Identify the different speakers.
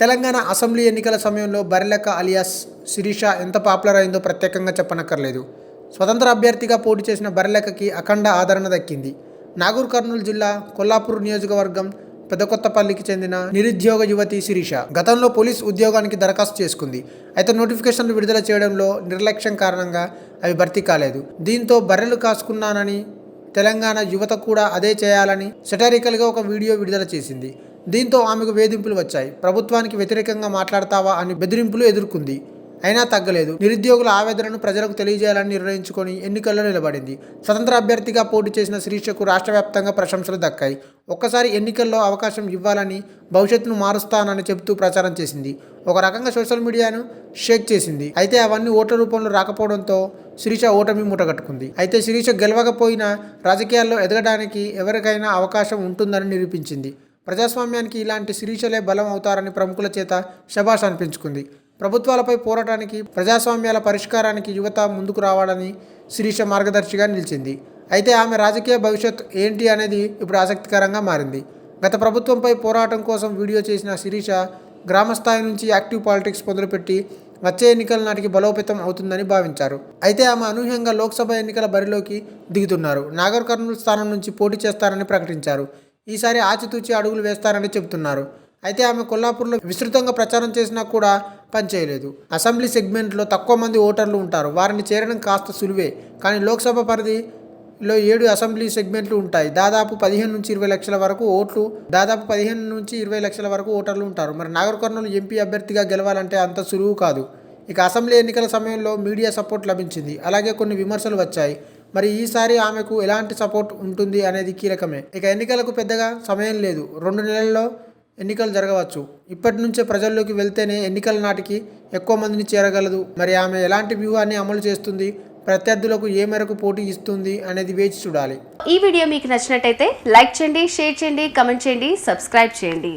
Speaker 1: Telangana assembly ఎన్నికల సమయంలో Barrelakka alias Sirisha ఎంత పాపులర్ అయిందో ప్రత్యేకంగా చెప్పనక్కర్లేదు. స్వతంత్ర అభ్యర్థిగా పోటీ చేసిన బర్రెలక్కకి అఖండ ఆదరణ దక్కింది. నాగూర్ కర్నూలు జిల్లా కొల్లాపూర్ నియోజకవర్గం పెదకొత్తపల్లికి చెందిన నిరుద్యోగ యువతి శిరీష గతంలో పోలీస్ ఉద్యోగానికి దరఖాస్తు చేసుకుంది. అయితే నోటిఫికేషన్లు విడుదల చేయడంలో నిర్లక్ష్యం కారణంగా అవి భర్తీ కాలేదు. దీంతో బర్రెలు కాసుకున్నానని, తెలంగాణ యువత కూడా అదే చేయాలని సెటారికల్గా ఒక వీడియో విడుదల చేసింది. దీంతో ఆమెకు వేధింపులు వచ్చాయి. ప్రభుత్వానికి వ్యతిరేకంగా మాట్లాడతావా అని బెదిరింపులు ఎదుర్కొంది. అయినా తగ్గలేదు. నిరుద్యోగుల ఆవేదనను ప్రజలకు తెలియజేయాలని నిర్ణయించుకొని ఎన్నికల్లో నిలబడింది. స్వతంత్ర అభ్యర్థిగా పోటీ చేసిన శిరీషకు రాష్ట్ర వ్యాప్తంగా ప్రశంసలు దక్కాయి. ఒక్కసారి ఎన్నికల్లో అవకాశం ఇవ్వాలని, భవిష్యత్తును మారుస్తానని చెబుతూ ప్రచారం చేసింది. ఒక రకంగా సోషల్ మీడియాను షేక్ చేసింది. అయితే అవన్నీ ఓట్ల రూపంలో రాకపోవడంతో శిరీష ఓటమి మూటగట్టుకుంది. అయితే శిరీష గెలవకపోయినా రాజకీయాల్లో ఎదగడానికి ఎవరికైనా అవకాశం ఉంటుందని నిరూపించింది. ప్రజాస్వామ్యానికి ఇలాంటి శిరీషలే బలం అవుతారని ప్రముఖుల చేత శభాష్ అనిపించుకుంది. ప్రభుత్వాలపై పోరాటానికి, ప్రజాస్వామ్యాల పరిష్కారానికి యువత ముందుకు రావాలని శిరీష మార్గదర్శిగా నిలిచింది. అయితే ఆమె రాజకీయ భవిష్యత్ ఏంటి అనేది ఇప్పుడు ఆసక్తికరంగా మారింది. గత ప్రభుత్వంపై పోరాటం కోసం వీడియో చేసిన శిరీష గ్రామస్థాయి నుంచి యాక్టివ్ పాలిటిక్స్ మొదలుపెట్టి వచ్చే ఎన్నికల నాటికి బలోపేతం అవుతుందని భావించారు. అయితే ఆమె అనూహ్యంగా లోక్సభ ఎన్నికల బరిలోకి దిగుతున్నారు. నాగర్ కర్నూలు స్థానం నుంచి పోటీ చేస్తారని ప్రకటించారు. ఈసారి ఆచితూచి అడుగులు వేస్తారని చెబుతున్నారు. అయితే ఆమె కొల్లాపూర్లో విస్తృతంగా ప్రచారం చేసినా కూడా పనిచేయలేదు. అసెంబ్లీ సెగ్మెంట్లో తక్కువ మంది ఓటర్లు ఉంటారు. వారిని చేరడం కాస్త సులువే. కానీ లోక్సభ పరిధిలో 7 అసెంబ్లీ సెగ్మెంట్లు ఉంటాయి. దాదాపు 15 నుంచి 20 లక్షల వరకు ఓటర్లు ఉంటారు. మరి నాగర్ కర్నూలు ఎంపీ అభ్యర్థిగా గెలవాలంటే అంత సులువు కాదు. ఇక అసెంబ్లీ ఎన్నికల సమయంలో మీడియా సపోర్ట్ లభించింది. అలాగే కొన్ని విమర్శలు వచ్చాయి. మరి ఈసారి ఆమెకు ఎలాంటి సపోర్ట్ ఉంటుంది అనేది కీలకమే. ఇక ఎన్నికలకు పెద్దగా సమయం లేదు. 2 నెలల్లో ఎన్నికలు జరగవచ్చు. ఇప్పటి నుంచే ప్రజల్లోకి వెళ్తేనే ఎన్నికల నాటికి ఎక్కువ మందిని చేరగలదు. మరి ఆమె ఎలాంటి వ్యూహాన్ని అమలు చేస్తుంది, ప్రత్యర్థులకు ఏ మేరకు పోటీ ఇస్తుంది అనేది వేచి చూడాలి.
Speaker 2: ఈ వీడియో మీకు నచ్చినట్టయితే లైక్ చేయండి, షేర్ చేయండి, కామెంట్ చేయండి, సబ్స్క్రైబ్ చేయండి.